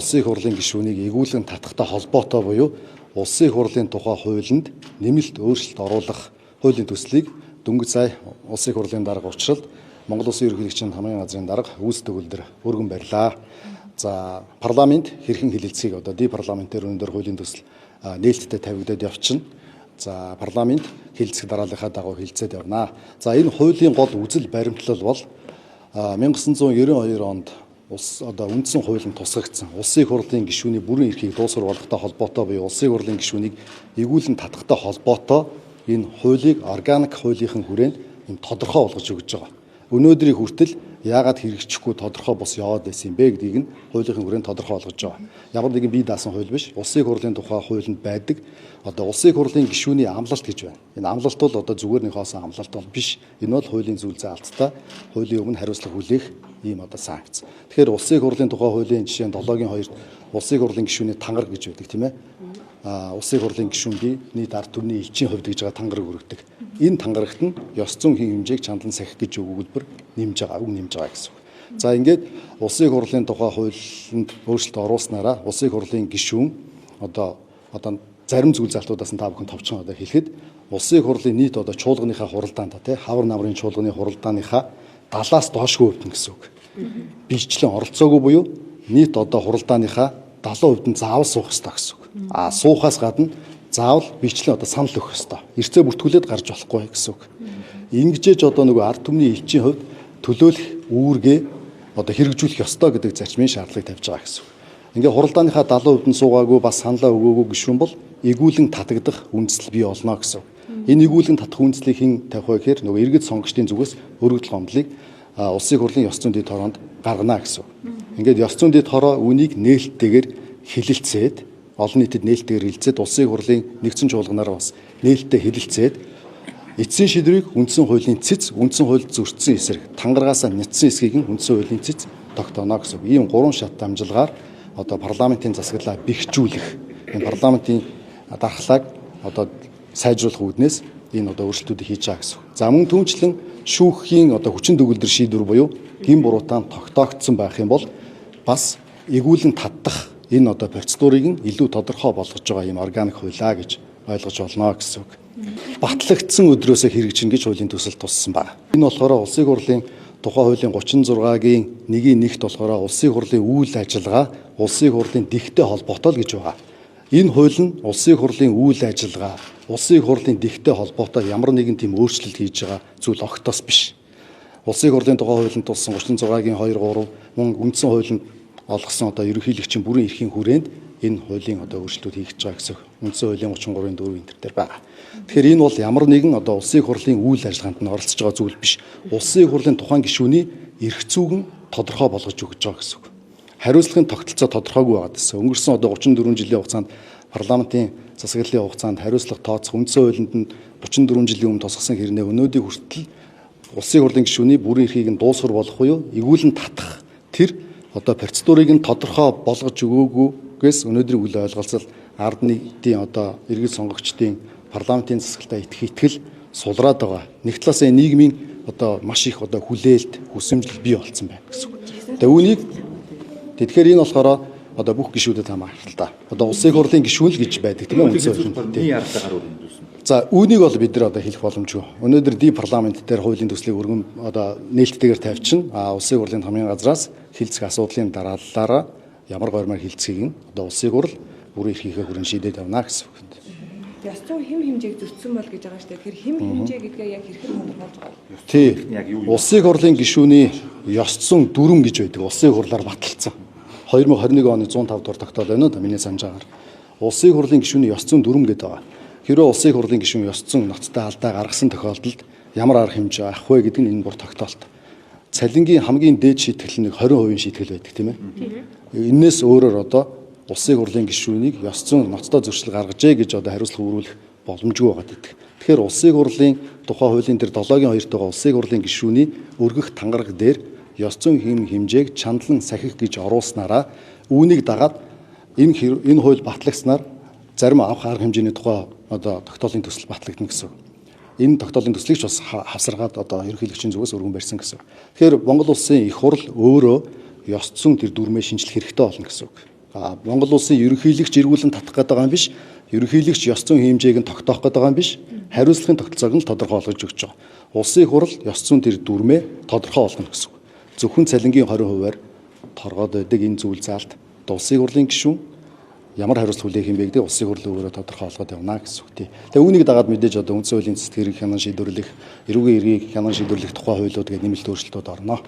улсын их хурлын гишүүнийг эгүүлэн татахтай холбоотой буюу улсын их хурлын тухай хуулинд нэмэлт өөрчлөлт оруулах хуулийн төслийг дөнгөж сая улсын их хурлын дарга учралд Монгол Улсын ерөнхийлөгчийн хамгааллын газрын дарга үүсдэг үлдэр өргөн барьлаа. За парламент хэрхэн хилэлцгийг одоо парламентээр өнөөдөр хуулийн төсөл нээлттэй тавигдаад явчихна. За парламент хилцэх дарааллынхаа дагуу хилцээд явна. За энэ хуулийн гол үзэл баримтлал бол 1992 онд үндсэн хуулинд тусгагдсан улсын их хурлын гишүүний бүрэн эрхийг дуусгар болгохтой холбоотой буюу улсын их хурлын гишүүнийг эгүүлэн татахтай холбоотой энэ хуулийг органик хуулийнхан хүрээнд тодорхой болгож өгч байгаа. Өнөөдрийн хүртэл яагаад хэрэгжихгүй тодорхой бос яваад байсан юм бэ гэдгийг нь хуулийнхын хүрээнд тодорхой болгож байгаа. Ямар нэгэн бие даасан хууль биш. Улсын их хурлын тухай хуулинд байдаг. Одоо улсын их хурлын гишүүний амлалт гэж байна. Энэ амлалт бол одоо зүгээр нэг хоосон амлалт бол биш. Энэ бол хуулийн зүйлзээ алдтаа хуулийн өмнө хариуцлага хүлээх ийм одоо санкц. Тэгэхээр улсын их хурлын тухай хуулийн жишээ нь 7-гийн 2-д улсын их хурлын гишүүний тангараг гэж байдаг тийм ээ. Улсын их хурлын гишүүний нийт ард түмний элчийн хувьд гэж байгаа тангараг өргөдөг. Энэ тангарагт нь ёс зүйн хэмжээг чандан сахих гэж өгүүлбэр нэмж байгаа гэсэн үг. За ингээд улсын их хурлын тухай хуулинд өөрчлөлт оруулснараа улсын их хурлын гишүүн одоо зарим зүйл залтуудаас нь та бүхэн товчхон одоо хэлэхэд улсын их хурлын нийт одоо чуулганыхаа хуралдаанд тий хавар намрын чуулганы хуралдааныхаа 70-аас доошгүй хувьд гэсэн үг. Бичлэн оролцоогүй буюу нийт одоо хуралдааныхаа 70% нь заавал суух ёстой гэсэн үг. Суухаас гадна заавал бичлэн одоо санал өгөх ёстой. Эрцээ бүртгүүлээд гарч болохгүй гэсэн үг. Ингэжээж одоо нөгөө ард түмний элчийн хувьд төлөөлөх үүргээ одоо хэрэгжүүлэх ёстой гэдэг зарчмын шаардлагыг тавьж байгаа гэсэн үг. Ингээ хуралдааныхаа 70% нь суугаагүй бас саналаа өгөөгүй гишүүн бол эгүүлэн татагдах үндэслэл бий болно гэсэн үг. Энэ эгүүлэн татах үндэслийг хэн тавих вэ гэхээр нөгөө иргэд сонгогчдын зүгээс өргөдөл гомдлыг улсын их хурлын ёс зүйн дэд хороонд гаргана гэсэн үг. Ингээд ёс зүйн дэд хороо үнийг нээлттэйгээр хилэлцээд олон нийтэд нээлттэйгээр хилэлцээд улсын их хурлын нэгдсэн чуулганаар бас нээлттэй хилэлцээд эцсийн шийдвэрийг үндсэн хуулийн цэц, үндсэн хуульд зөрчсөн эсрэг, тангаргаасаа нятсан эсхийг нь үндсэн хуулийн цэц тогтооно гэсэн үг. Ийм 3 шат дамжилгаар одоо парламентын засаглалаа бэхжүүлэх, энэ парламентын дархлааг одоо сайжруулах үүднээс энэ одоо өөрчлөлтүүдийг хийж байгаа гэсэн үг. За мөн түүнчлэн шүүхийн одоо хүчин төгөлдөр шийдвэр буюу гин буруутаан тогтоогдсон байх юм бол бас эгүүлэн татдах энэ одоо процедурыг нь илүү тодорхой болгож байгаа юм органик хуулиа гэж ойлгож болно гэсэн үг. Батлагдсан өдрөөсөө хэрэгжинэ гэж хуулийн төсөл туссан байна. Энэ болохоор улсын их хурлын тухай хуулийн 36-гийн 1-ийн 1-т болохоор улсын их хурлын үйл ажиллагаа улсын их хурлын дэгтэй холбоотой л гэж байгаа. Энэ хууль нь улсын их хурлын үйл ажиллагаа улсын их хурлын дэгтэй холбоотой ямар нэгэн тийм өөрчлөлт хийж байгаа зүйл огтоос биш. Улсын их хурлын тухай хуулинд тулсан 36-гийн 2-3 мөн үндсэн хуулинд олгосон одоо ерөнхийлөгчийн бүрэн эрхийн хүрээнд энэ хуулийн одоо өөрчлөлтүүд хийгдэж байгаа гэсэн үндсэн хуулийн 33-ийн 4 энэ төр байгаа. Тэгэхээр энэ бол ямар нэгэн одоо улсын их хурлын үйл ажиллагаанд нь оролцож байгаа зүйл биш. Улсын их хурлын тухайн гишүүний эрх зүйг нь тодорхой болгож өгч байгаа гэсэн үг. Хариуцлагын тогтолцоо тодорхойгүй байгаа гэсэн. Өнгөрсөн одоо 34 жилийн хугацаанд парламентын засаглалын хугацаанд хариуцлага тооцох үндсэн хуулинд нь 34 жилийн өмнө тусгасан хэрнээ өнөөдрийн хүртэл улсын их хурлын гишүүний бүрэн эрхийг нь дуусгар болгох буюу эгүүлэн татах тэр одоо процедурыг нь тодорхой болгож өгөөгүйгээс өнөөдрийн үйл ойлголцол ард нийтийн одоо иргэд сонгогчдын парламентын засаглалтаа итгэл сулраад байгаа. Нэг талаас нь нийгмийн одоо маш их одоо хүлээлт, хүсэмжлэл бий болсон байна гэсэн үг. Тэгээ үүнийг тэгэхээр энэ болохоор одоо бүх гишүүдэд хамаарал та. Одоо улсын их хурлын гишүүн л гэж байдаг тийм үү? За үүнийг бол бид нар одоо хэлэх боломжгүй. Өнөөдөр парламент дээр хуулийн төслийг өргөн одоо нээлттэйгээр тавьчихна. Улсын их хурлын хамгийн газраас хилцэх асуудлын дараалалаараа ямар гормоор хилцгийг нь одоо улсын их хурл бүрэн эрхийнхээ хүрэн шийдээд явна гэсэн үг. Ёс зүйн хэм хэмжээг зөрчсөн бол гэж байгаа шүү дээ. Тэр хэм хэмжээ гэдгээ яг хэрхэн тодорхойлж байгаа вэ? Тий. Улсын их хурлын гишүүний ёс зүйн дүрм гэж байдаг. Улсын их хурлаар баталсан. 2021 оны 105 дугаар тогтоол байна уу да миний санаж байгаагаар. Улсын их хурлын гишүүний ёс зүйн дүрм гэдэг байгаа. Хэрэв улсын их хурлын гишүүн ёс зүйн ноцтой алдаа гаргасан тохиолдолд ямар арга хэмжээ авах вэ гэдэг нь энэ бүр тогтоолт. Цалингийн хамгийн дээд шийтгэл нь 20% шийтгэл байдаг тийм ээ. Энээс өөрөөр одоо улсын их хурлын гишүүнийг ёс зүйн ноцтой зөрчил гаргажээ гэж одоо хариуцлага өргүүлэх боломжгүй байгаа гэдэг. Тэгэхээр улсын их хурлын тухай хуулийн дээр 7-гийн 2-т байгаа улсын их хурлын гишүүний өргөх тангараг дээр ёс зүйн хэмжээг чандлан сахих гэж оруулснараа үүнийг дагаад энэ хууль батлагснаар зарим авах арга хэмжээний тухай одоо тогтоолын төсөл батлагдана гэсэн. Энэ тогтоолын төслийг ч бас хавсаргаад одоо ерөнхийлөгчийн зүгээс өргөн барьсан гэсэн. Тэгэхээр Монгол улсын их хурл өөрөө ёс зүйн тэр дүрмээ шинжлэх хэрэгтэй болно гэсэн үг. Монгол улсын ерөнхийлөгч эргүүлэн татах гэдэг байгаа юм биш. Ерөнхийлөгч ёс зүйн хэмжээг нь тогтоох гэдэг байгаа юм биш. Хариуцлагын тогтолцоог нь тодорхойлгож өгч байгаа. Улсын хурал ёс зүйн тэр дүрмээ тодорхой болгоно гэсэн үг. Зөвхөн цалингийн 20%-аар торгоод байдаг энэ зүйл заалт улсын хурлын гишүүн ямар хариуцлага хүлээх юм бэ гэдэг улсын хурлын өөрөөр тодорхой болгоод явна гэсэн үг тий. Тэгээ үүнийг дагаад мэдээж одоо үндсэн хуулийн цэцэг хэрэг хянан шийдвэрлэх, эрүүгийн эргийг хянан шийдвэрлэх тухай хуулиуд гэдэг нэмэлт өөрчлөлтүүд орно.